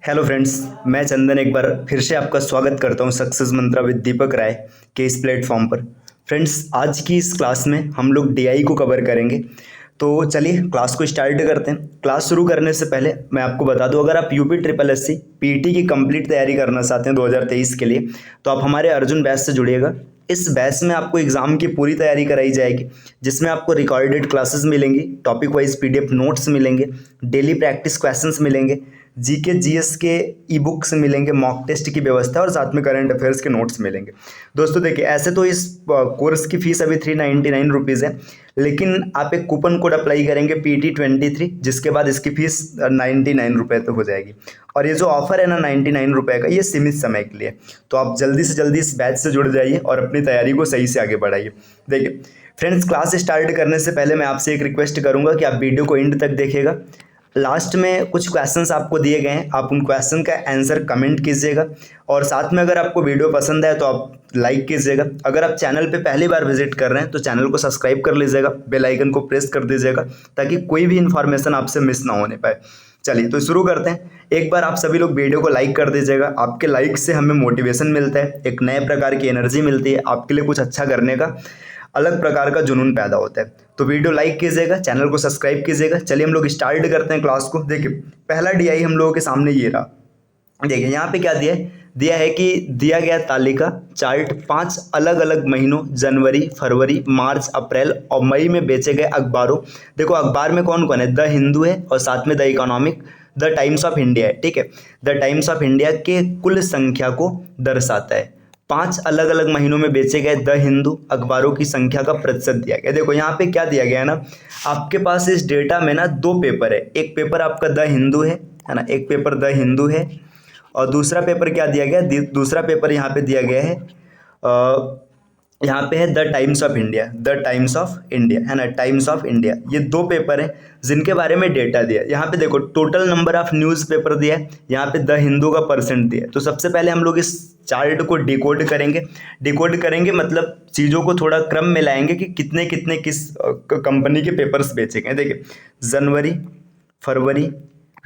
Hello friends, मैं चंदन एक बार फिर से आपका स्वागत करता हूं success Mantra with Deepak Rai के इस प्लेटफॉर्म पर। फ्रेंड्स, आज की इस क्लास में हम लोग डीआई को कवर करेंगे। तो चलिए क्लास को स्टार्ट करते हैं। क्लास शुरू करने से पहले मैं आपको बता दूं, अगर आप UP triple S C PT की कंप्लीट तैयारी करना चाहते हैं 2023 के लिए, तो आप हमारे अर्जुन बैच से जुड़िएगा। इस बैच में आपको एग्जाम की पूरी तैयारी कराई जाएगी, जिसमें आपको रिकॉर्डेड क्लासेस मिलेंगी, टॉपिक वाइज पीडीएफ नोट्स मिलेंगे, डेली प्रैक्टिस क्वेश्चंस मिलेंगे, जीके जीएस के ई बुक्स मिलेंगे, मॉक टेस्ट की व्यवस्था और साथ में करंट अफेयर्स के नोट्स मिलेंगे। दोस्तों देखिए, ऐसे तो इस कोर्स की फीस अभी 399 रुपीज़ है, लेकिन आप एक कूपन कोड अप्लाई करेंगे PT23, जिसके बाद इसकी फीस 99 रुपये तक हो जाएगी। और ये जो ऑफर है ना 99 रुपये का, ये सीमित समय के लिए। तो आप जल्दी से जल्दी इस बैच से जुड़ जाइए और अपनी तैयारी को सही से आगे बढ़ाइए। देखिए फ्रेंड्स, क्लास स्टार्ट करने से पहले मैं आपसे एक रिक्वेस्ट करूंगा कि आप वीडियो को एंड तक देखिएगा। लास्ट में कुछ क्वेश्चंस आपको दिए गए हैं, आप उन क्वेश्चन का आंसर कमेंट कीजिएगा। और साथ में अगर आपको वीडियो पसंद है तो आप लाइक कीजिएगा। अगर आप चैनल पे पहली बार विजिट कर रहे हैं तो चैनल को सब्सक्राइब कर लीजिएगा, बेल आइकन को प्रेस कर दीजिएगा, ताकि कोई भी इन्फॉर्मेशन आपसे मिस ना होने पाए। चलिए तो शुरू करते हैं। एक बार आप सभी लोग वीडियो को लाइक कर दीजिएगा। आपके लाइक से हमें मोटिवेशन मिलता है, एक नए प्रकार की एनर्जी मिलती है, आपके लिए कुछ अच्छा करने का अलग प्रकार का जुनून पैदा होता है। तो वीडियो लाइक कीजिएगा, चैनल को सब्सक्राइब कीजिएगा। चलिए हम लोग स्टार्ट करते हैं क्लास को। देखिए पहला डीआई हम लोगों के सामने ये रहा। देखिए यहाँ पे क्या दिया है कि दिया गया तालिका चार्ट 5 अलग अलग महीनों जनवरी, फरवरी, मार्च, अप्रैल और मई में बेचे गए अखबारों। देखो अखबार में कौन कौन है, द हिंदू है और साथ में the economic, the times of India है। ठीक है, द टाइम्स ऑफ इंडिया के कुल संख्या को दर्शाता है। 5 अलग अलग महीनों में बेचे गए द हिंदू अखबारों की संख्या का प्रतिशत दिया गया। देखो यहाँ पे क्या दिया गया है ना, आपके पास इस डेटा में ना 2 पेपर है। एक पेपर आपका द हिंदू है ना, एक पेपर द हिंदू है और दूसरा पेपर क्या दिया गया, दूसरा पेपर यहाँ पे दिया गया है, यहाँ पे है the times of India, the times of India है ना, टाइम्स ऑफ इंडिया। ये 2 पेपर हैं जिनके बारे में डेटा दिया है। यहाँ पे देखो total number of news paper दिया है, यहाँ पे द हिंदू का परसेंट दिया है। तो सबसे पहले हम लोग इस चार्ट को डिकोड करेंगे मतलब चीज़ों को थोड़ा क्रम में लाएंगे कि कितने कितने किस कंपनी के पेपर्स बेचे गए। देखिए जनवरी, फरवरी,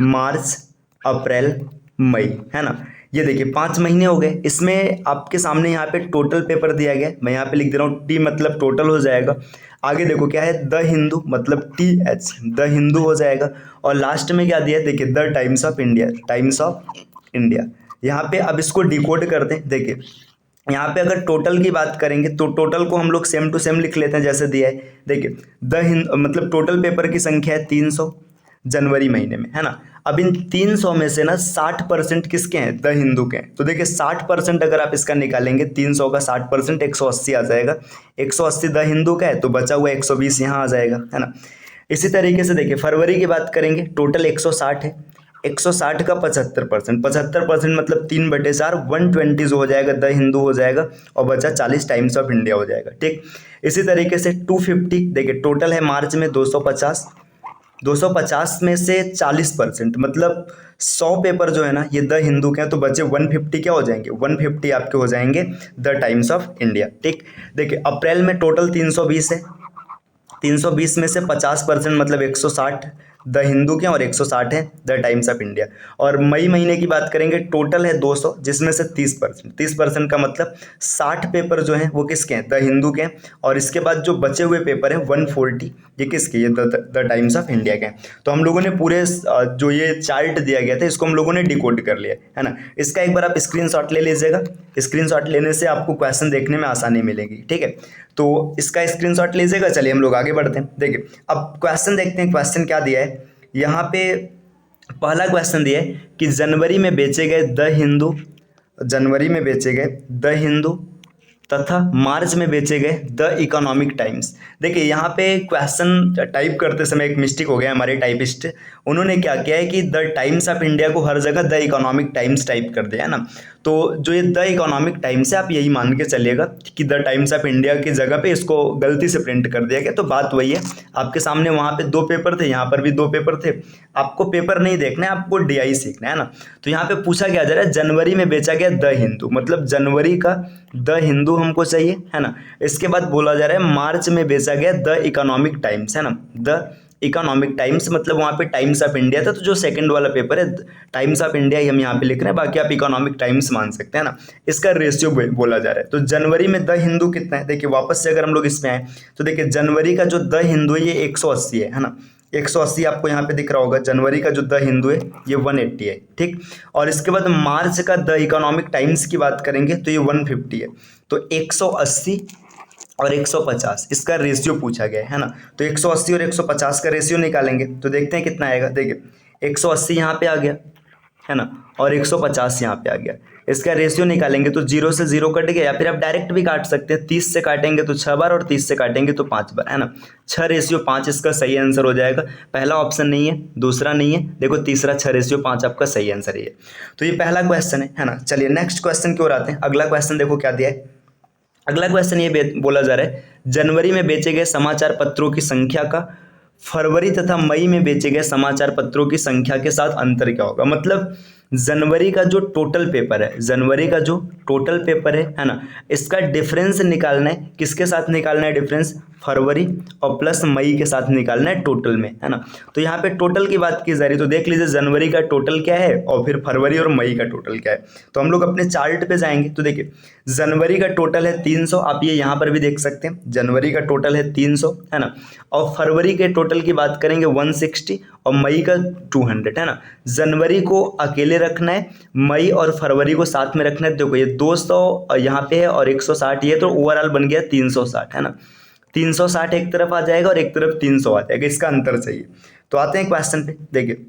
मार्च, अप्रैल, मई, है ना। ये देखिए 5 महीने हो गए। इसमें आपके सामने यहाँ पे टोटल पेपर दिया गया है, मैं यहाँ पे लिख दे रहा हूँ टी मतलब टोटल हो जाएगा। आगे देखो क्या है, द हिंदू मतलब TH, द हिंदू हो जाएगा। और लास्ट में क्या दिया है, देखिए the times of India, times of India. यहाँ पे अब इसको डिकोड करते हैं। देखिए यहाँ पे अगर टोटल की बात करेंगे तो टोटल को हम लोग सेम टू सेम लिख लेते हैं जैसे दिया है। देखिए द हिंद मतलब टोटल पेपर की संख्या है 300 जनवरी महीने में, है ना। अब इन 300 में से ना 60% किसके हैं, द हिंदू के हैं। तो देखिए 60% अगर आप इसका निकालेंगे, 300 का 60% 180 आ जाएगा। 180 द हिंदू का है तो बचा हुआ 120 यहाँ आ जाएगा, है ना। इसी तरीके से देखिए फरवरी की बात करेंगे, टोटल 160 है। 160 का 75%, 75% मतलब 3/4, 120 जो हो जाएगा द हिंदू हो जाएगा और बचा 40 टाइम्स ऑफ इंडिया हो जाएगा। ठीक, इसी तरीके से 250, देखिए टोटल है मार्च में 250, 250 में से 40% मतलब 100 पेपर जो है ना ये द हिंदू के हैं, तो बचे 150 क्या हो जाएंगे, 150 आपके हो जाएंगे द टाइम्स ऑफ इंडिया। ठीक, देखिए अप्रैल में टोटल 320 है, 320 में से 50% मतलब 160 द हिंदू के और 160 है द टाइम्स ऑफ इंडिया। और मई महीने की बात करेंगे, टोटल है 200, जिसमें से 30%, 30% का मतलब 60 पेपर जो हैं वो किसके हैं, द हिंदू के हैं। और इसके बाद जो बचे हुए पेपर हैं 140, ये किसके, ये द टाइम्स ऑफ इंडिया के हैं। तो हम लोगों ने पूरे जो ये चार्ट दिया गया था इसको हम लोगों ने डिकोड कर लिया है ना। इसका एक बार आप स्क्रीनशॉट ले लीजिएगा, स्क्रीनशॉट लेने से आपको क्वेश्चन देखने में आसानी मिलेगी। ठीक है, तो इसका स्क्रीनशॉट लीजिएगा। चलिए हम लोग आगे बढ़ते हैं। देखिए अब क्वेश्चन देखते हैं, क्वेश्चन क्या दिया है यहाँ पे। पहला क्वेश्चन दिया है कि जनवरी में बेचे गए द हिंदू, जनवरी में बेचे गए द हिंदू तथा मार्च में बेचे गए द इकोनॉमिक टाइम्स। देखिए यहाँ पे क्वेश्चन टाइप करते समय एक मिस्टेक हो गया हमारे टाइपिस्ट, उन्होंने क्या किया है कि द टाइम्स ऑफ इंडिया को हर जगह द इकोनॉमिक टाइम्स टाइप कर दिया है ना। तो जो ये द इकोनॉमिक टाइम्स है आप यही मान के चलिएगा कि द टाइम्स ऑफ इंडिया की जगह पे इसको गलती से प्रिंट कर दिया गया। तो बात वही है, आपके सामने वहाँ पे 2 पेपर थे, यहाँ पर भी 2 पेपर थे। आपको पेपर नहीं देखना है, आपको डीआई सीखना है ना। तो यहाँ पे पूछा क्या जा रहा है, जनवरी में बेचा गया द हिंदू मतलब जनवरी का द हिंदू हमको चाहिए, है ना। इसके बाद बोला जा रहा है मार्च में बेचा गया द इकोनॉमिक टाइम्स, है ना, द इकोनॉमिक टाइम्स, मतलब वहाँ पे टाइम्स ऑफ इंडिया था, तो जो सेकंड वाला पेपर है टाइम्स ऑफ इंडिया ही हम यहाँ पे लिख रहे हैं, बाकी आप इकोनॉमिक टाइम्स मान सकते हैं ना। इसका रेशियो बोला जा रहा है। तो जनवरी में द हिंदू कितना है, देखिए वापस से अगर हम लोग इसमें आए तो देखिए जनवरी का जो द हिंदू है ये 180 है ना, 180 आपको यहाँ पे दिख रहा होगा। जनवरी का जो द हिंदू है ये 180 है, ठीक। और इसके बाद मार्च का द इकोनॉमिक टाइम्स की बात करेंगे तो ये 150 है। तो 180 और 150 इसका रेशियो पूछा गया है ना। तो 180 और 150 का रेशियो निकालेंगे तो देखते हैं कितना आएगा। देखिए 180 यहाँ पे आ गया है ना, और 150 यहाँ पे आ गया। इसका रेशियो निकालेंगे तो 0 से 0 कट गया, या फिर आप डायरेक्ट भी काट सकते हैं। 30 से काटेंगे तो 6 बार, और 30 से काटेंगे तो 5 बार, है ना। 6:5 इसका सही आंसर हो जाएगा। पहला ऑप्शन नहीं है, दूसरा नहीं है, देखो तीसरा 6:5 आपका सही आंसर है। तो ये पहला क्वेश्चन है ना। चलिए नेक्स्ट क्वेश्चन की ओर आते हैं। अगला क्वेश्चन देखो क्या दिया है। अगला क्वेश्चन ये बोला जा रहा है, जनवरी में बेचे गए समाचार पत्रों की संख्या का फरवरी तथा मई में बेचे गए समाचार पत्रों की संख्या के साथ अंतर क्या होगा। मतलब जनवरी का जो टोटल पेपर है, जनवरी का जो टोटल पेपर है ना, इसका डिफरेंस निकालना है। किसके साथ निकालना है डिफरेंस, फरवरी और प्लस मई के साथ निकालना है टोटल में, है ना। तो यहाँ पे टोटल की बात की जा रही है, तो देख लीजिए जनवरी का टोटल क्या है और फिर फरवरी और मई का टोटल क्या है। तो हम लोग अपने चार्ट पे जाएंगे तो देखिए जनवरी का टोटल है 300, आप ये यहाँ पर भी देख सकते हैं, जनवरी का टोटल है 300, है ना। और फरवरी के टोटल की बात करेंगे 160 और मई का 200, है ना। जनवरी को अकेले रखना है, मई और फरवरी को साथ में रखना है। देखो ये 200 यहाँ पे है और 160 ये, तो ओवरऑल बन गया 360, है ना। 360 एक तरफ आ जाएगा और एक तरफ 300 आ जाएगा, इसका अंतर चाहिए। तो आते हैं क्वेश्चन पे। देखिए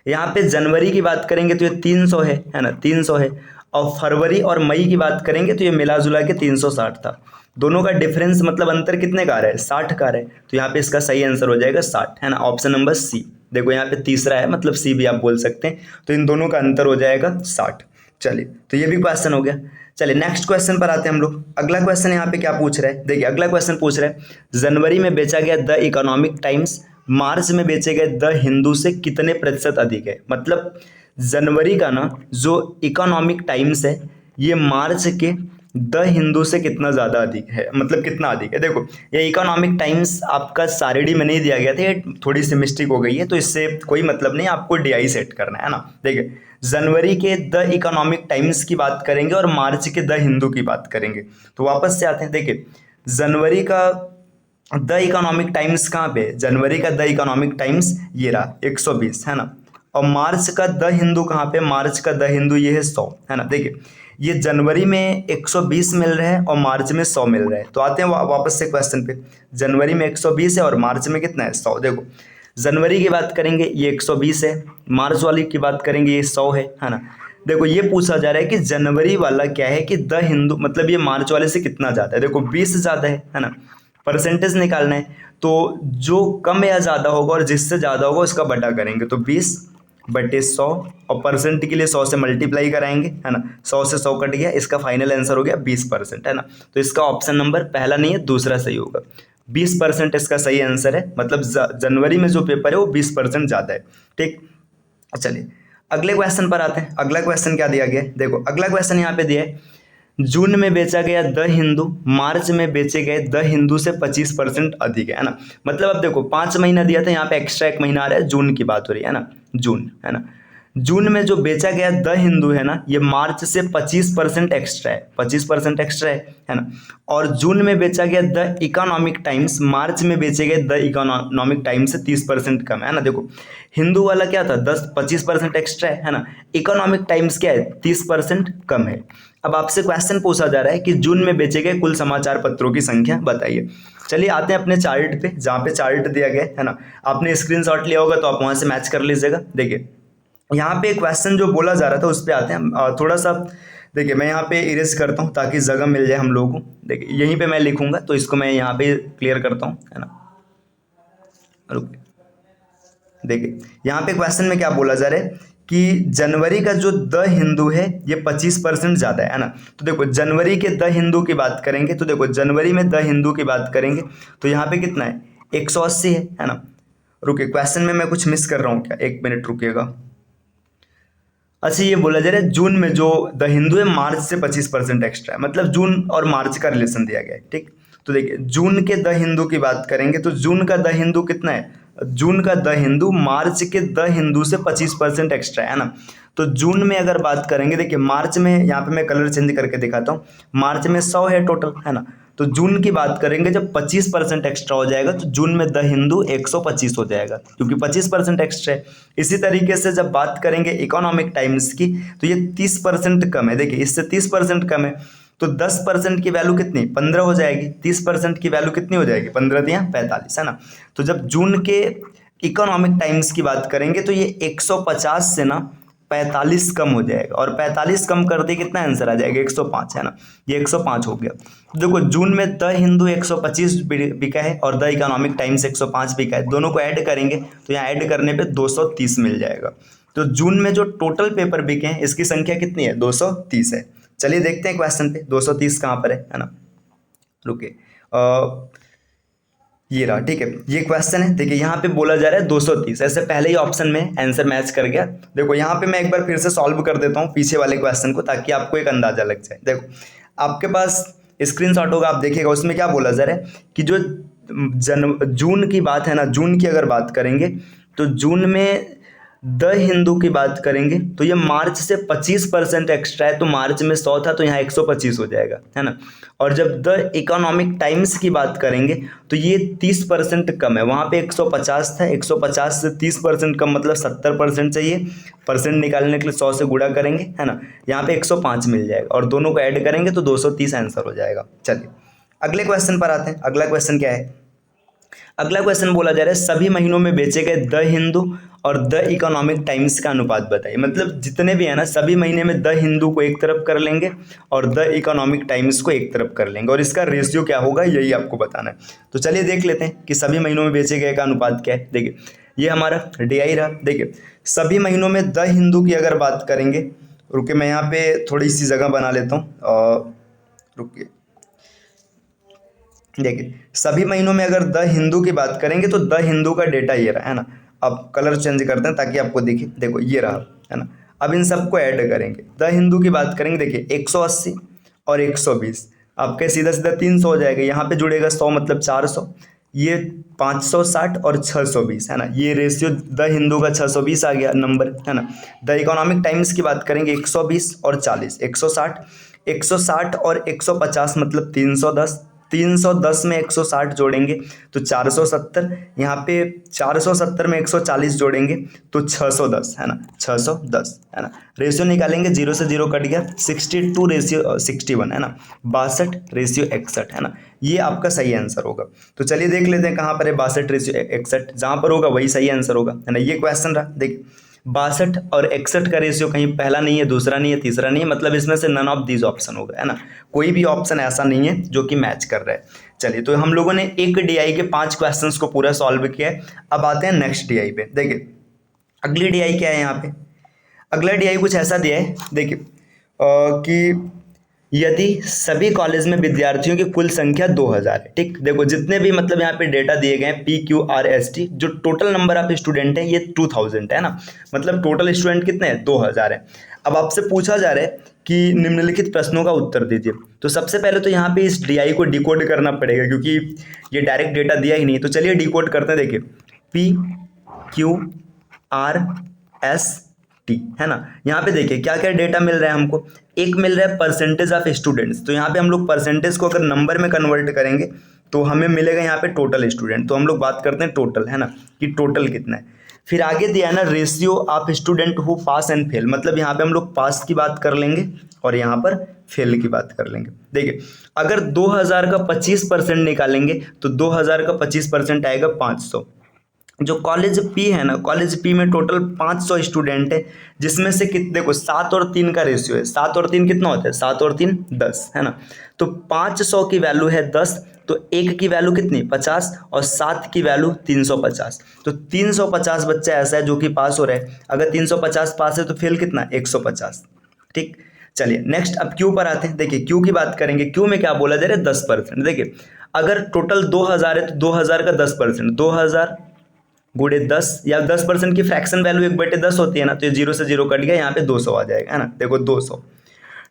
यहाँ पे जनवरी की बात करेंगे तो ये 300 है ना, 300 है। और फरवरी और मई की बात करेंगे तो ये मिला जुला के 360 था। दोनों का डिफरेंस मतलब अंतर कितने का आ रहा है, 60 का आ रहा है। तो यहाँ पे इसका सही आंसर हो जाएगा 60, है ना, ऑप्शन नंबर सी। देखो यहाँ पे तीसरा है, मतलब सी भी आप बोल सकते हैं। तो इन दोनों का अंतर हो जाएगा 60। चलिए तो ये भी क्वेश्चन हो गया। चलिए नेक्स्ट क्वेश्चन पर आते हैं हम लोग। अगला क्वेश्चन यहाँ पे क्या पूछ रहा है, देखिए अगला क्वेश्चन पूछ रहा है, जनवरी में बेचा गया द इकोनॉमिक टाइम्स मार्च में बेचे गए द हिंदू से कितने प्रतिशत अधिक है। मतलब जनवरी का ना जो इकोनॉमिक टाइम्स है ये मार्च के द हिंदू से कितना ज़्यादा अधिक है, मतलब कितना अधिक है। देखो ये इकोनॉमिक टाइम्स आपका सारेडी में नहीं दिया गया था, ये थोड़ी सी मिस्टेक हो गई है, तो इससे कोई मतलब नहीं, आपको DI सेट करना है ना। देखिए जनवरी के द इकोनॉमिक टाइम्स की बात करेंगे और मार्च के द हिंदू की बात करेंगे। तो वापस से आते हैं, देखिए जनवरी का द इकोनॉमिक टाइम्स कहाँ पे, जनवरी का द इकोनॉमिक टाइम्स ये रहा 120, है ना। और मार्च का द हिंदू कहाँ पे, मार्च का द हिंदू ये है 100, है ना। देखिए ये जनवरी में 120 मिल रहा है और मार्च में 100 मिल रहा है। तो आते हैं वापस से क्वेश्चन पे। जनवरी में 120 है और मार्च में कितना है, 100। देखो जनवरी की बात करेंगे ये 120 है, मार्च वाली की बात करेंगे ये 100 है ना। देखो ये पूछा जा रहा है कि जनवरी वाला क्या है कि द हिंदू, मतलब ये मार्च वाले से कितना ज़्यादा है। देखो 20 ज़्यादा है ना। परसेंटेज निकालना है तो जो कम या ज़्यादा होगा और जिससे ज़्यादा होगा उसका बटा करेंगे, तो 20/100 और परसेंट के लिए 100 से मल्टीप्लाई कराएंगे, है ना। 100 से 100 कट गया, इसका फाइनल आंसर हो गया 20%, है ना। तो इसका ऑप्शन नंबर पहला नहीं है, दूसरा सही होगा। 20% इसका सही आंसर है, मतलब जनवरी में जो पेपर है वो 20% ज़्यादा है, ठीक। चलिए अगले क्वेश्चन पर आते हैं। अगला क्वेश्चन क्या दिया गया है, देखो अगला क्वेश्चन यहाँ पे दिया है, जून में बेचा गया द हिंदू मार्च में बेचे गए द हिंदू से 25% अधिक है ना। मतलब अब देखो 5 महीना दिया था, यहाँ पे एक्स्ट्रा 1 महीना आ रहा है, जून की बात हो रही है ना, जून, है ना। जून में जो बेचा गया द हिंदू है ना ये मार्च से 25% एक्स्ट्रा है, 25% एक्स्ट्रा है ना। और जून में बेचा गया द इकोनॉमिक टाइम्स मार्च में बेचे गए द इकोनॉमिक टाइम्स से 30% कम है ना। देखो हिंदू वाला क्या था 25% एक्स्ट्रा है ना, इकोनॉमिक टाइम्स क्या है 30% कम है। अब आपसे क्वेश्चन पूछा जा रहा है कि जून में बेचे गए कुल समाचार पत्रों की संख्या बताइए। चलिए आते हैं अपने चार्ट पे, जहाँ पे चार्ट दिया गया है ना, आपने स्क्रीनशॉट लिया होगा तो आप वहाँ से मैच कर लीजिएगा। देखिए यहाँ पे क्वेश्चन जो बोला जा रहा था उस पर आते हैं थोड़ा सा। देखिए मैं यहाँ पे इरेज करता हूँ ताकि जगह मिल जाए हम लोगों को। देखिए यहीं पे मैं लिखूंगा तो इसको मैं यहाँ पे क्लियर करता हूँ, है ना। रुकिए, देखिए यहाँ पे क्वेश्चन में क्या बोला जा रहा है कि जनवरी का जो द हिंदू है ये 25% ज़्यादा है ना। तो देखो जनवरी के द हिंदू की बात करेंगे तो देखो जनवरी में द हिंदू की बात करेंगे तो यहाँ पे कितना है 180 है ना। रुकिए क्वेश्चन में मैं कुछ मिस कर रहा हूँ क्या, 1 मिनट रुकिएगा। अच्छा ये बोला जा रहा है जून में जो द हिंदू है मार्च से 25% एक्स्ट्रा है, मतलब जून और मार्च का रिलेशन दिया गया है, ठीक। तो देखिए जून के द हिंदू की बात करेंगे तो जून का द हिंदू कितना है जून का द हिंदू मार्च के द हिंदू से 25% एक्स्ट्रा है ना। तो जून में अगर बात करेंगे, देखिए मार्च में, यहाँ पे मैं कलर चेंज करके दिखाता हूँ, मार्च में 100 है टोटल, है ना। तो जून की बात करेंगे, जब 25% एक्स्ट्रा हो जाएगा तो जून में द हिंदू 125 हो जाएगा, क्योंकि 25% एक्स्ट्रा है। इसी तरीके से जब बात करेंगे इकोनॉमिक टाइम्स की, तो ये 30% कम है, देखिए इससे 30% कम है, तो 10% की वैल्यू कितनी, 15 हो जाएगी। 30% की वैल्यू कितनी हो जाएगी, 15 दिया 45, है ना। तो जब जून के इकोनॉमिक टाइम्स की बात करेंगे तो ये 150 से ना 45 कम हो जाएगा, और 45 कम कर दे कितना आंसर आ जाएगा, 105, है ना। ये 105 हो गया। देखो जून में द हिंदू 125 बिका है और द इकोनॉमिक टाइम्स 105 बिका है, दोनों को ऐड करेंगे तो यहाँ ऐड करने पे 230 मिल जाएगा। तो जून में जो टोटल पेपर बिके हैं इसकी संख्या कितनी है, 230 है। चलिए देखते हैं क्वेश्चन पे 230 कहाँ पर है ना। रुकिए, ये रहा, ठीक है, ये क्वेश्चन है। देखिए यहाँ पे बोला जा रहा है 230, ऐसे पहले ही ऑप्शन में आंसर मैच कर गया। देखो यहाँ पे मैं एक बार फिर से सॉल्व कर देता हूँ पीछे वाले क्वेश्चन को, ताकि आपको एक अंदाजा लग जाए। देखो आपके पास स्क्रीनशॉट होगा, आप देखिएगा, उसमें क्या बोला जा रहा है कि जो जून की बात है ना, जून की अगर बात करेंगे तो जून में द हिंदू की बात करेंगे तो ये मार्च से 25% एक्स्ट्रा है, तो मार्च में 100 था तो यहाँ 125 हो जाएगा, है ना। और जब द इकोनॉमिक टाइम्स की बात करेंगे तो ये 30% कम है, वहाँ पे 150 था, 150 से 30% कम मतलब 70% चाहिए। परसेंट निकालने के लिए 100 से गुणा करेंगे, है ना, यहाँ पे 105 मिल जाएगा, और दोनों को ऐड करेंगे तो 230 आंसर हो जाएगा। चलिए अगले क्वेश्चन पर आते हैं। अगला क्वेश्चन क्या है, अगला क्वेश्चन बोला जा रहा है सभी महीनों में बेचे गए द हिंदू और द इकोनॉमिक टाइम्स का अनुपात बताइए। मतलब जितने भी है ना, सभी महीने में द हिंदू को एक तरफ कर लेंगे और द इकोनॉमिक टाइम्स को एक तरफ कर लेंगे, और इसका रेशियो क्या होगा यही आपको बताना है। तो चलिए देख लेते हैं कि सभी महीनों में बेचे गए का अनुपात क्या है। देखिए ये हमारा DI रहा। देखिए सभी महीनों में द हिंदू की अगर बात करेंगे, रुकिए मैं यहाँ पे थोड़ी सी जगह बना लेता हूँ, रुकिए। देखिए सभी महीनों में अगर द हिंदू की बात करेंगे तो द हिंदू का डेटा ये रहा, है ना। अब कलर चेंज करते हैं ताकि आपको दिखे, देखो ये रहा, है ना। अब इन सबको ऐड करेंगे, द हिंदू की बात करेंगे, देखिए 180 और 120, आपके सीधा सीधा 300 हो जाएगा, यहाँ पे जुड़ेगा 100 मतलब 400, ये 560 और 620, है ना। ये रेशियो द हिंदू का 620 आ गया नंबर, है ना। द इकोनॉमिक टाइम्स की बात करेंगे 120 और 40, 160 और 150 मतलब 310, 310 में 160 जोड़ेंगे तो 470, यहाँ पे 470 में 140 जोड़ेंगे तो 610, है ना, 610, है ना। रेशियो निकालेंगे, 0 से 0 कट गया, 62 रेशियो 61, है ना, 62 रेशियो 61, है ना। ये आपका सही आंसर होगा। तो चलिए देख लेते हैं कहाँ पर है 62 रेशियो 61, जहाँ पर होगा वही सही आंसर होगा, है ना। ये क्वेश्चन रहा। देखिए 62 और 61 का रेशियो कहीं पहला नहीं है, दूसरा नहीं है, तीसरा नहीं है, मतलब इसमें से नन ऑफ दीज ऑप्शन होगा, है ना। कोई भी ऑप्शन ऐसा नहीं है जो कि मैच कर रहा है। चलिए तो हम लोगों ने एक DI के 5 क्वेश्चंस को पूरा सॉल्व किया है। अब आते हैं नेक्स्ट DI पे। देखिए अगली DI क्या है, यहाँ पे अगला DI कुछ ऐसा दिया है, देखिए कि यदि सभी कॉलेज में विद्यार्थियों की कुल संख्या 2000 है, ठीक। देखो जितने भी मतलब यहाँ पे डेटा दिए गए हैं PQRST, जो टोटल नंबर ऑफ स्टूडेंट है ये 2000 है ना, मतलब टोटल स्टूडेंट कितने हैं, 2000 है। अब आपसे पूछा जा रहा है कि निम्नलिखित प्रश्नों का उत्तर दीजिए। तो सबसे पहले तो यहाँ पे इस DI को डिकोड करना पड़ेगा, क्योंकि ये डायरेक्ट डेटा दिया ही नहीं। तो चलिए डिकोड करते हैं। देखिए PQRST, है ना। यहाँ पे देखिए क्या क्या डेटा मिल रहा है हमको। एक मिल रहा है परसेंटेज ऑफ स्टूडेंट्स, तो यहाँ पे हम लोग परसेंटेज को अगर नंबर में कन्वर्ट करेंगे तो हमें मिलेगा यहाँ पे टोटल स्टूडेंट। तो हम लोग बात करते हैं टोटल, है ना, कि टोटल कितना है। फिर आगे दिया है ना ratio of student who pass and fail, मतलब यहाँ पे हम लोग पास की बात कर लेंगे और यहाँ पर फेल की बात कर लेंगे। देखिए अगर 2000 का 25% निकालेंगे तो 2000 का 25% आएगा 500। जो कॉलेज P है ना, कॉलेज P में टोटल 500 स्टूडेंट है, जिसमें से कितने, देखो 7 और 3 का रेशियो है, 7 और 3 कितना होता है, 7 और 3 10, है ना। तो 500 की वैल्यू है 10, तो 1 की वैल्यू कितनी 50 और 7 की वैल्यू 350। तो 350 बच्चा ऐसा है जो कि पास हो रहा है। अगर 350 पास है तो फेल कितना 150, ठीक। चलिए नेक्स्ट अब Q पर आते हैं। देखिए Q की बात करेंगे। Q में क्या बोला जा रहा है 10%। देखिए अगर टोटल 2000 है तो 2000 का 10%, 2000 गुणे 10 या 10% की फ्रैक्शन वैल्यू 1/10 होती है ना, तो ये 0 से 0 कट गया, यहाँ पे 200 आ जाएगा, है ना। देखो 200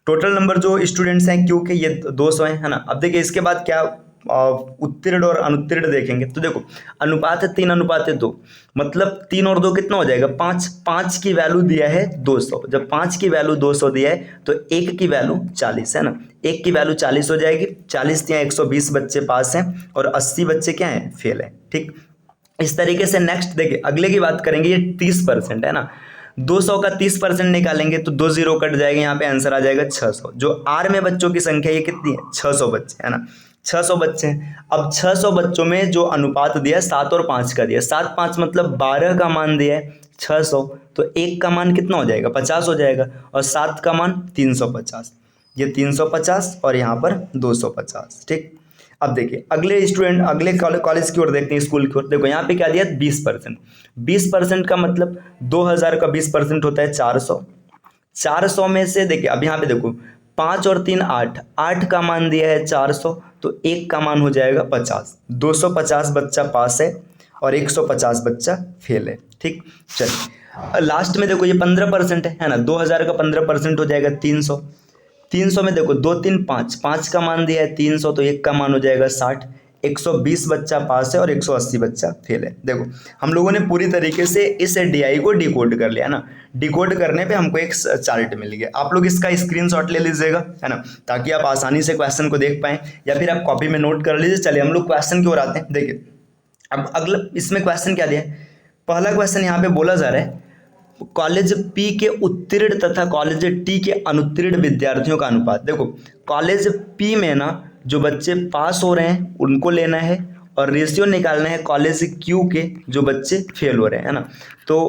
टोटल नंबर जो स्टूडेंट्स हैं Q के ये 200 हैं, है ना। अब देखिए इसके बाद क्या उत्तीर्ण और अनुत्तीर्ण देखेंगे तो देखो अनुपात है 3:2, मतलब 3 और 2 कितना हो जाएगा 5। 5 की वैल्यू दिया है 200, जब 5 की वैल्यू 200 दिया है तो 1 की वैल्यू 40 है ना, 1 की वैल्यू 40 हो जाएगी। 40 दिया 120 बच्चे पास हैं और 80 बच्चे क्या हैं फेल हैं। ठीक, इस तरीके से नेक्स्ट देखिए अगले की बात करेंगे, ये 30% है ना, 200 का 30% निकालेंगे तो 2 जीरो कट जाएगा, यहाँ पे आंसर आ जाएगा 600। जो आर में बच्चों की संख्या ये कितनी है 600 बच्चे है ना, 600 बच्चे हैं। अब 600 बच्चों में जो अनुपात दिया है 7 और 5 का दिया है, 7 5 मतलब 12 का मान दिया है 600, तो 1 का मान कितना हो जाएगा 50 हो जाएगा, और 7 का मान 350, ये 350 और यहाँ पर 250। ठीक, अब देखिए अगले स्टूडेंट अगले कॉलेज की ओर देखते हैं, स्कूल की ओर। देखो यहाँ पे क्या दिया 20%, 20% का मतलब 2000 का 20% होता है 400। 400 में से देखिए अब यहाँ पे देखो 5 और 3 8, 8 का मान दिया है 400, तो 1 का मान हो जाएगा 50। 250 बच्चा पास है और 150 बच्चा फेल है। ठीक, चलिए लास्ट में देखो ये 15% है ना, 2000 का 15% हो जाएगा 300। 300 में देखो 2 3 5, 5 का मान दिया है 300, तो 1 का मान हो जाएगा 60। 120 बच्चा पास है और 180 बच्चा फेल है। देखो हम लोगों ने पूरी तरीके से इस डीआई को डिकोड कर लिया ना, डिकोड करने पे हमको एक चार्ट मिल गया। आप लोग इसका स्क्रीनशॉट ले लीजिएगा है ना, ताकि आप आसानी से क्वेश्चन को देख पाएं, या फिर आप कॉपी में नोट कर लीजिए। चलिए हम लोग क्वेश्चन की ओर आते हैं। देखिए अब अगला इसमें क्वेश्चन क्या दिया है, पहला क्वेश्चन यहाँ पे बोला जा रहा है कॉलेज पी के उत्तीर्ण तथा कॉलेज टी के अनुत्तीर्ण विद्यार्थियों का अनुपात। देखो कॉलेज पी में ना जो बच्चे पास हो रहे हैं उनको लेना है, और रेशियो निकालना है कॉलेज क्यू के जो बच्चे फेल हो रहे हैं, है ना। तो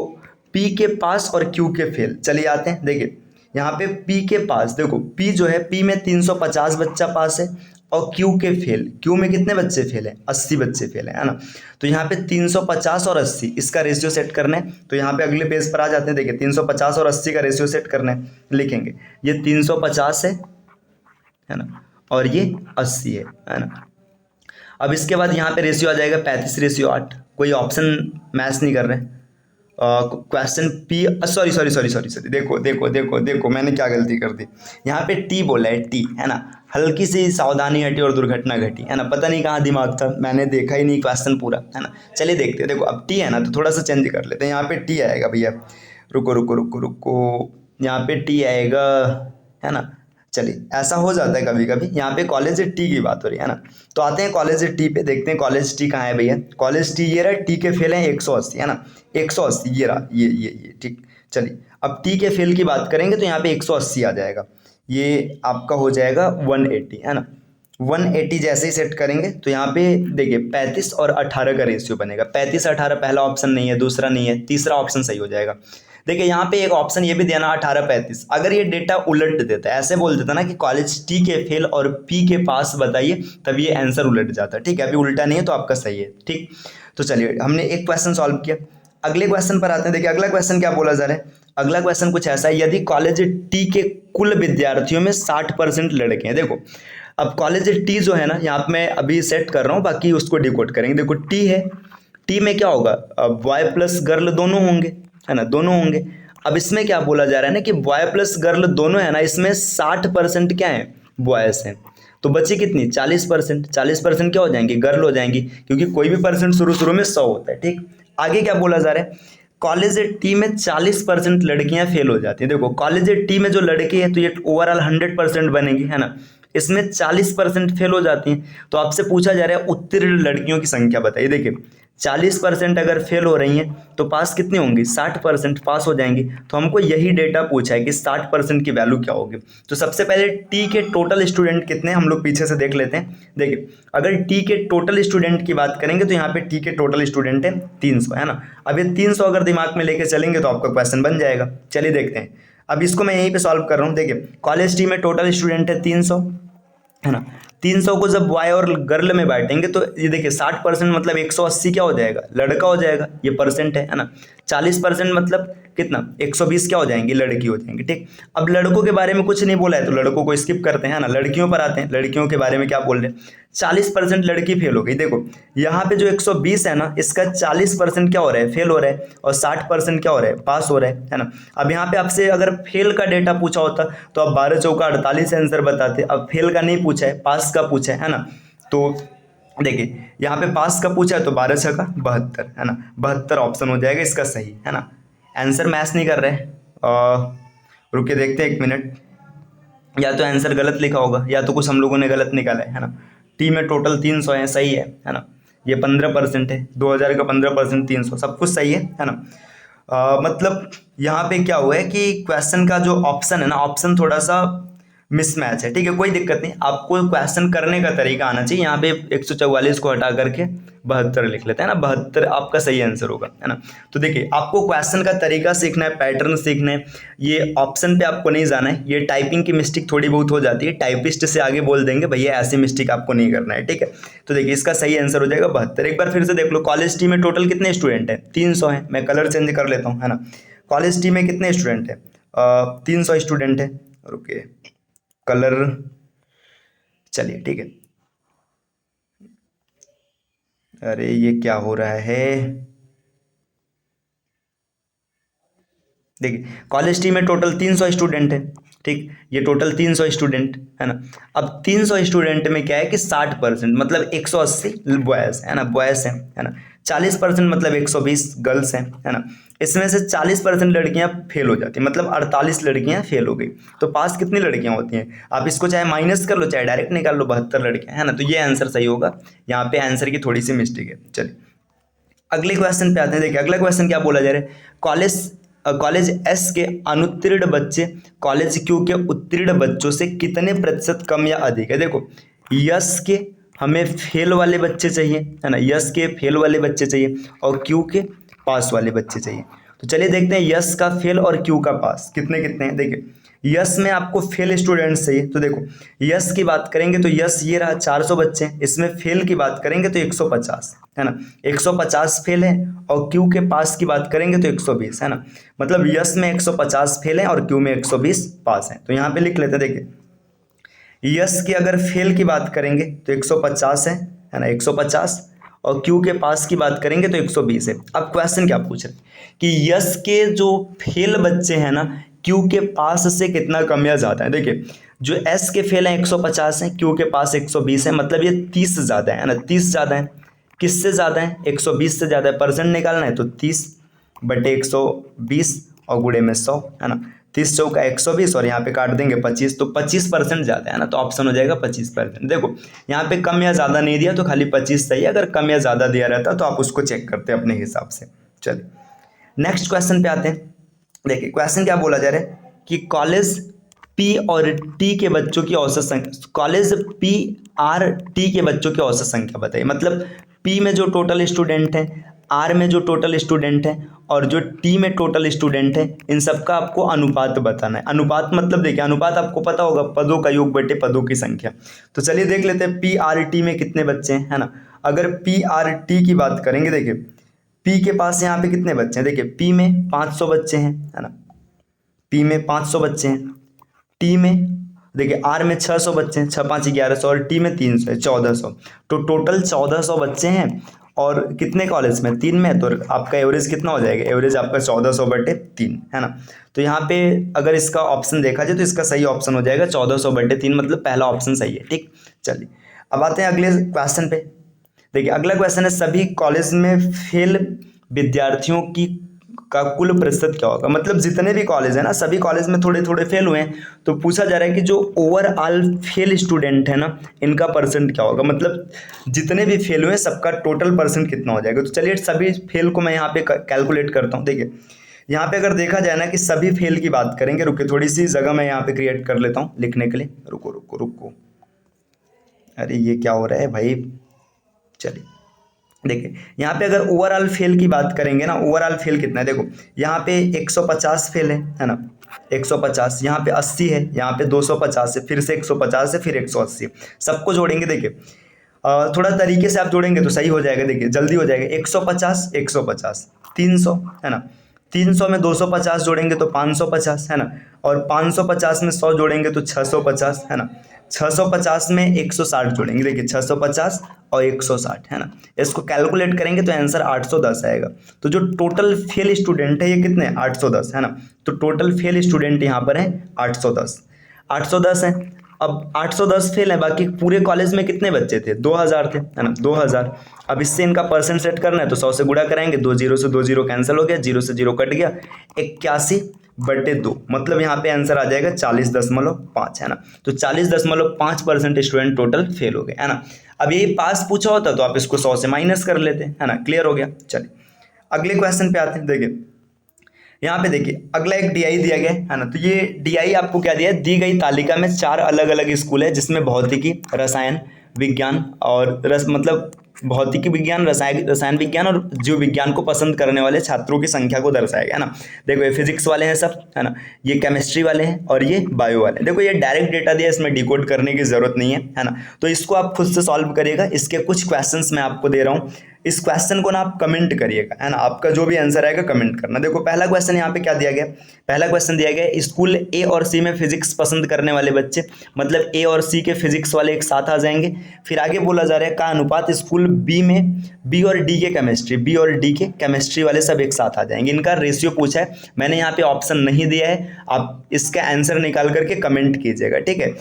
पी के पास और क्यू के फेल, चलिए आते हैं। देखिए यहाँ पे पी के पास, देखो पी जो है, पी में 350 बच्चा पास है, और क्यू के फेल, क्यू में कितने बच्चे फेल हैं 80 बच्चे फेल हैं, है ना। तो यहाँ पे 350 और 80 इसका रेशियो सेट करना है, तो यहाँ पे अगले पेज पर आ जाते हैं। देखिए 350 और 80 का रेशियो सेट करना है, लिखेंगे ये 350 है ना, और ये 80 है ना। अब इसके बाद यहाँ पे रेशियो आ जाएगा 35:8, कोई ऑप्शन मैच नहीं कर रहे हैं। Question P, sorry sorry sorry sorry sorry, देखो देखो देखो देखो मैंने क्या गलती कर दी, यहाँ पे टी बोला है, टी है ना, हल्की सी सावधानी हटी और दुर्घटना घटी, है ना। पता नहीं कहाँ दिमाग था, मैंने देखा ही नहीं क्वेश्चन पूरा, है ना। चलिए देखते हैं। देखो अब टी है ना, तो थोड़ा सा चेंज कर लेते हैं। यहाँ पे टी आएगा भैया, रुको रुको रुको रुको, यहाँ पे टी आएगा, है ना। चलिए ऐसा हो जाता है कभी कभी, यहाँ पे कॉलेज टी की बात हो रही है ना, तो आते हैं कॉलेज टी पे, देखते हैं कॉलेज टी कहाँ है भैया। कॉलेज टी ये रहा, टी के फेल हैं 180, है ना, 180 ये रहा, ये ठीक। चलिए अब टी के फेल की बात करेंगे तो यहाँ पे 180 आ जाएगा, ये आपका हो जाएगा 180, है ना। 180 जैसे ही सेट करेंगे तो यहाँ पे देखिए 35 और 18 का रेशियो बनेगा। 35 18 पहला ऑप्शन नहीं है, दूसरा नहीं है, तीसरा ऑप्शन सही हो जाएगा। देखिए यहाँ पे एक ऑप्शन ये भी देना 18 35, अगर ये डेटा उलट देता है, ऐसे बोल देता ना कि कॉलेज टी के फेल और पी के पास बताइए, तब ये आंसर उलट जाता है। ठीक है, अभी उल्टा नहीं है तो आपका सही है। ठीक, तो चलिए हमने एक क्वेश्चन सॉल्व किया, अगले क्वेश्चन पर आते हैं। देखिए अगला क्वेश्चन क्या बोला जा रहा है, अगला क्वेश्चन कुछ ऐसा है, यदि कॉलेज टी के कुल विद्यार्थियों में 60% लड़के हैं। देखो अब कॉलेज टी जो है ना, यहाँ पे मैं अभी सेट कर रहा हूँ, बाकी उसको डिकोड करेंगे। देखो टी है, टी में क्या होगा, बॉय प्लस गर्ल दोनों होंगे, है ना, दोनों होंगे। अब इसमें क्या बोला जा रहा है ना कि बॉय प्लस गर्ल दोनों है ना, इसमें 60% क्या है बॉयज हैं, तो बची कितनी 40%। 40% क्या हो जाएंगी गर्ल हो जाएंगी, क्योंकि कोई भी परसेंट शुरू शुरू में 100 होता है। ठीक, आगे क्या बोला जा रहा है, कॉलेज टी में 40% लड़कियां फेल हो जाती हैं। देखो कॉलेज टी में जो लड़की है तो ये ओवरऑल 100% बनेगी, है ना, इसमें 40% फेल हो जाती हैं। तो आपसे पूछा जा रहा है उत्तीर्ण लड़कियों की संख्या बताइए। देखिए 40% अगर फेल हो रही हैं तो पास कितनी होंगी 60% पास हो जाएंगी। तो हमको यही डेटा पूछा है कि 60% की वैल्यू क्या होगी। तो सबसे पहले टी के टोटल स्टूडेंट कितने हम लोग पीछे से देख लेते हैं। देखिए अगर टी के टोटल स्टूडेंट की बात करेंगे तो यहाँ पे टी के टोटल स्टूडेंट है 300, है ना। अब ये 300 अगर दिमाग में लेके चलेंगे तो आपका क्वेश्चन बन जाएगा। चलिए देखते हैं, अब इसको मैं यहीं पे सॉल्व कर रहा हूँ। देखिए कॉलेज टी में टोटल स्टूडेंट है 300, है ना। 300 को जब बॉय और गर्ल में बांटेंगे तो ये देखिए 60% मतलब 180 क्या हो जाएगा लड़का हो जाएगा, ये परसेंट है ना। 40% मतलब कितना 120 क्या हो जाएंगी लड़की हो जाएंगी। ठीक, अब लड़कों के बारे में कुछ नहीं बोला है तो लड़कों को स्किप करते हैं ना, लड़कियों पर आते हैं। लड़कियों के बारे में क्या बोल रहे हैं, 40% लड़की फेल हो गई। देखो यहाँ पे जो 120 है ना, इसका 40% क्या हो रहा है फेल हो रहा है, और 60% क्या हो रहा है पास हो रहा है ना। अब यहाँ पे आपसे अगर फेल का डेटा पूछा होता तो आप 12 चौका 48 आंसर बताते। अब फेल का नहीं पूछा है, पास का पूछा है ना। तो देखिए यहाँ पे पास का पूछा है तो 12 छः का 72 है ना, 72 ऑप्शन हो जाएगा इसका सही, है ना। आंसर मैच नहीं कर रहे रुके देखते हैं 1 मिनट, या तो आंसर गलत लिखा होगा या तो कुछ हम लोगों ने गलत निकाला है ना। टी में टोटल 300 है, सही है ना। ये 15% है, 2000 का 15%, 300, सब कुछ सही है ना। मतलब यहाँ पे क्या हुआ है कि क्वेश्चन का जो ऑप्शन है ना, ऑप्शन थोड़ा सा मिसमैच है, ठीक है, कोई दिक्कत नहीं, आपको क्वेश्चन करने का तरीका आना चाहिए। यहाँ पे 144 को हटा करके 72 लिख लेते हैं ना, 72 आपका सही आंसर होगा, है ना। तो देखिए आपको क्वेश्चन का तरीका सीखना है, पैटर्न सीखना है, ये ऑप्शन पे आपको नहीं जाना है। ये टाइपिंग की मिस्टेक थोड़ी बहुत हो जाती है, टाइपिस्ट से आगे बोल देंगे भैया ऐसी मिस्टेक आपको नहीं करना है, ठीक है। तो देखिए इसका सही आंसर हो जाएगा 72। एक बार फिर से देख लो, कॉलेज टी में टोटल कितने स्टूडेंट हैं, 300 हैं। मैं कलर चेंज कर लेता हूँ, है ना। कॉलेज टी में कितने स्टूडेंट हैं, 300 स्टूडेंट हैं। ओके, कलर, चलिए ठीक है। अरे ये क्या हो रहा है, देखिए कॉलेज टी में टोटल 300 स्टूडेंट है, ठीक, ये टोटल 300 स्टूडेंट है ना। अब 300 स्टूडेंट में क्या है कि 60% मतलब 180 बॉयज़ है ना, बॉयज़ हैं, है ना। 40% मतलब 120 गर्ल्स हैं, है ना। इसमें से 40% लड़कियां फेल हो जाती हैं, मतलब 48 लड़कियां फेल हो गई। तो पास कितनी लड़कियां होती हैं, आप इसको चाहे माइनस कर लो चाहे डायरेक्ट निकाल लो, 72 लड़कियां, है ना। तो ये आंसर सही होगा, यहाँ पे आंसर की थोड़ी सी मिस्टेक है। चलिए अगले क्वेश्चन पे आते हैं। देखिए अगला क्वेश्चन क्या बोला जा रहा है, कॉलेज कॉलेज एस के अनुत्तीर्ण बच्चे कॉलेज क्यू के उत्तीर्ण बच्चों से कितने प्रतिशत कम या अधिक है। देखो यस के हमें फेल वाले बच्चे चाहिए, है ना, यस के फेल वाले बच्चे चाहिए और क्यू के पास वाले बच्चे चाहिए। तो चलिए देखते हैं यस का फेल और क्यू का पास कितने कितने हैं। देखिए यस में आपको फेल स्टूडेंट्स चाहिए, तो देखो यस की बात करेंगे तो यस ये रहा 400 बच्चे, इसमें फेल की बात करेंगे तो 150, है ना, 150 फेल है। और क्यू के पास की बात करेंगे तो 120, है ना। मतलब यस में 150 फेल है और क्यू में 120 पास है। तो यहाँ पे लिख लेते हैं, देखिए यस की अगर फेल की बात करेंगे तो 150 है ना, 150, और क्यू के पास की बात करेंगे तो 120 है। अब क्वेश्चन क्या पूछ रहे हैं कि यस के जो फेल बच्चे हैं ना, क्यू के पास से कितना कम या ज़्यादा है। देखिए जो एस के फेल हैं 150 हैं, क्यू के पास 120 है, मतलब ये 30 ज़्यादा है ना, 30 ज़्यादा है। किससे ज़्यादा है, 120 से ज़्यादा है। परसेंट निकालना है तो 30 बटे 120 और गुणे में 100, है ना। 30 चौका 120 और यहाँ पे काट देंगे 25, तो 25% ज़्यादा है ना, तो ऑप्शन हो जाएगा 25%। देखो यहाँ पे कम या ज़्यादा नहीं दिया तो खाली 25 सही है, अगर कम या ज़्यादा दिया रहता तो आप उसको चेक करते अपने हिसाब से। चलिए नेक्स्ट क्वेश्चन पे आते हैं। देखिए क्वेश्चन क्या बोला जा रहा है कि कॉलेज पी और टी के बच्चों की औसत संख्या, कॉलेज पी आर टी के बच्चों की औसत संख्या बताइए। मतलब पी में जो टोटल स्टूडेंट हैं, आर में जो टोटल स्टूडेंट हैं और जो टी में टोटल स्टूडेंट हैं, इन सबका आपको अनुपात बताना है। अनुपात मतलब देखिए अनुपात आपको पता होगा पदों का योग बटे पदों की संख्या। तो चलिए देख लेते हैं पी आर टी में कितने बच्चे हैं, है ना। अगर पी आर टी की बात करेंगे, देखिए पी के पास यहाँ पे कितने बच्चे हैं, देखिए पी में 500 बच्चे हैं, है ना, पी में 500 बच्चे हैं। टी में देखिए आर में 600 बच्चे हैं, 6 5 1100, और टी में 300 है, 1400। तो टोटल 1400 बच्चे हैं और कितने कॉलेज में, 3 में, तो आपका एवरेज कितना हो जाएगा, एवरेज आपका 1400 बटे 3, है ना। तो यहाँ पे अगर इसका ऑप्शन देखा जाए तो इसका सही ऑप्शन हो जाएगा 1400 बटे 3, मतलब पहला ऑप्शन सही है, ठीक। चलिए अब आते हैं अगले क्वेश्चन पे। देखिए अगला क्वेश्चन है सभी कॉलेज में फेल विद्यार्थियों की का कुल प्रतिशत क्या होगा। मतलब जितने भी कॉलेज है ना, सभी कॉलेज में थोड़े थोड़े फेल हुए हैं, तो पूछा जा रहा है कि जो ओवरऑल फेल स्टूडेंट है ना, इनका परसेंट क्या होगा। मतलब जितने भी फेल हुए हैं सबका टोटल परसेंट कितना हो जाएगा। तो चलिए सभी फेल को मैं यहाँ पे कैलकुलेट करता हूँ। देखिए यहाँ पे अगर देखा जाए ना कि सभी फेल की बात करेंगे, रुके थोड़ी सी जगह मैं यहाँ पे क्रिएट कर लेता हूँ लिखने के लिए, रुको रुको रुको, अरे ये क्या हो रहा है भाई। चलिए देखिए यहाँ पे अगर ओवरऑल फेल की बात करेंगे ना, ओवरऑल फेल कितना है, देखो यहाँ पे 150 फेल है ना, 150, यहाँ पे 80 है, यहाँ पे 250 है, फिर से 150 है, फिर 180, सबको जोड़ेंगे। देखिए थोड़ा तरीके से आप जोड़ेंगे तो सही हो जाएगा, देखिए जल्दी हो जाएगा। 150 150 300, है ना, 300 में 250 जोड़ेंगे तो 550, है ना, और 550 में 100 जोड़ेंगे तो 650, है ना, 650 में 160 जोड़ेंगे। देखिए 650 और 160, है ना, इसको कैलकुलेट करेंगे तो आंसर 810 आएगा। तो जो टोटल फेल स्टूडेंट है ये कितने हैं, 810, है ना। तो टोटल फेल स्टूडेंट यहाँ पर है 810, 810 है। अब 810 फेल है, बाकी पूरे कॉलेज में कितने बच्चे थे, 2000 थे, है ना, 2000। अब इससे इनका परसेंट सेट करना है तो 100 से गुणा कराएंगे, 2 जीरो से 2 जीरो कैंसिल हो गया, 0 से 0 कट गया, 81/2, मतलब यहाँ पे आंसर आ जाएगा 40.5, है ना। तो 40.5% स्टूडेंट टोटल फेल हो गए, है ना। अब यही पास पूछा होता तो आप इसको 100 से माइनस कर लेते, है ना। क्लियर हो गया। चलिए अगले क्वेश्चन पे आते हैं। देखिए यहाँ पे देखिए अगला एक डीआई दिया गया है ना। तो ये डीआई आपको क्या दिया है, दी गई तालिका में 4 अलग अलग स्कूल है जिसमें भौतिकी, रसायन विज्ञान और मतलब भौतिकी विज्ञान, रसायन विज्ञान और जीव विज्ञान को पसंद करने वाले छात्रों की संख्या को दर्शाएगा, है ना। देखो ये फिजिक्स वाले हैं सब, है ना, ये केमिस्ट्री वाले हैं और ये बायो वाले हैं। देखो ये डायरेक्ट डेटा दिया, इसमें डिकोड करने की जरूरत नहीं है ना। तो इसको आप खुद से सॉल्व करिएगा। इसके कुछ क्वेश्चंस मैं आपको दे रहा हूँ, इस क्वेश्चन को ना आप कमेंट करिएगा, है ना। आपका जो भी आंसर आएगा कमेंट करना। देखो पहला क्वेश्चन यहाँ पे क्या दिया गया, पहला क्वेश्चन दिया गया स्कूल ए और सी में फिजिक्स पसंद करने वाले बच्चे, मतलब ए और सी के फिजिक्स वाले एक साथ आ जाएंगे। फिर आगे बोला जा रहा है का अनुपात स्कूल बी में बी और डी के केमिस्ट्री वाले सब एक साथ आ जाएंगे। इनका रेशियो पूछा है, मैंने यहाँ पे ऑप्शन नहीं दिया है, आप इसका आंसर निकाल करके कमेंट कीजिएगा, ठीक है।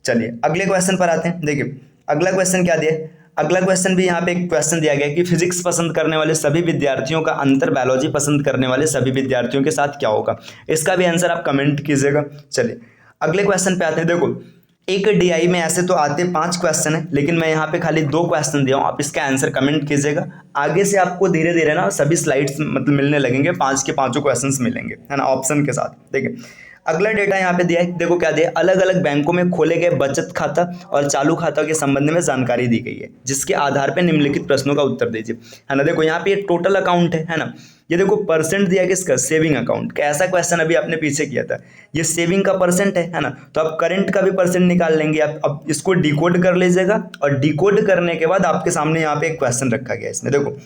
चलिए अगले क्वेश्चन पर आते हैं। देखिए अगला क्वेश्चन क्या दिया है, अगला क्वेश्चन भी यहाँ पे एक क्वेश्चन दिया गया है कि फिजिक्स पसंद करने वाले सभी विद्यार्थियों का अंतर बायोलॉजी पसंद करने वाले सभी विद्यार्थियों के साथ क्या होगा। इसका भी आंसर आप कमेंट कीजिएगा। चलिए अगले क्वेश्चन पे आते हैं। देखो एक डीआई में ऐसे तो आते 5 क्वेश्चन है, लेकिन मैं यहाँ पे खाली 2 क्वेश्चन दिया हूँ, आप इसका आंसर कमेंट कीजिएगा। आगे से आपको धीरे धीरे ना सभी स्लाइड्स मतलब मिलने लगेंगे, 5 के 5 क्वेश्चन मिलेंगे, है ना, ऑप्शन के साथ। देखिए अगला डेटा यहाँ पे दिया है, देखो क्या दिया है, अलग अलग बैंकों में खोले गए बचत खाता और चालू खाता के संबंध में जानकारी दी गई है, जिसके आधार पर निम्नलिखित प्रश्नों का उत्तर दीजिए, है ना। देखो यहाँ पे ये टोटल अकाउंट है ना। ये देखो परसेंट दिया किसका, सेविंग अकाउंट का। ऐसा क्वेश्चन अभी आपने पीछे किया था, ये सेविंग का परसेंट है ना। तो आप करंट का भी परसेंट निकाल लेंगे। आप अब इसको डिकोड कर लीजिएगा और डिकोड करने के बाद आपके सामने यहाँ पे एक क्वेश्चन रखा गया है। इसमें देखो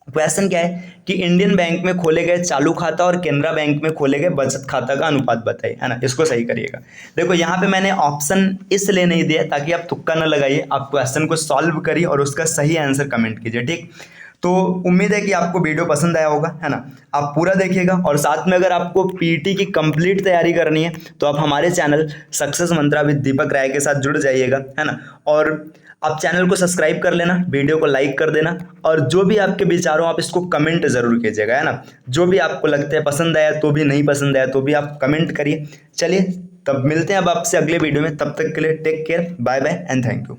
क्वेश्चन क्या है कि इंडियन बैंक में खोले गए चालू खाता और केनरा बैंक में खोले गए बचत खाता का अनुपात बताइए, है ना। इसको सही करिएगा। देखो यहाँ पे मैंने ऑप्शन इसलिए नहीं दिया ताकि आप तुक्का न लगाइए, आप क्वेश्चन को सॉल्व करिए और उसका सही आंसर कमेंट कीजिए, ठीक। तो उम्मीद है कि आपको वीडियो पसंद आया होगा, है ना। आप पूरा देखिएगा और साथ में अगर आपको पीटी की कंप्लीट तैयारी करनी है तो आप हमारे channel success Mantra with Deepak Rai के साथ जुड़ जाइएगा, है ना। और आप चैनल को सब्सक्राइब कर लेना, वीडियो को लाइक कर देना और जो भी आपके विचार हो आप इसको कमेंट जरूर कीजिएगा, है ना। जो भी आपको लगता है पसंद आया तो भी, नहीं पसंद आया तो भी आप कमेंट करिए। चलिए तब मिलते हैं अब आपसे अगले वीडियो में, तब तक के लिए take care, bye bye and thank you.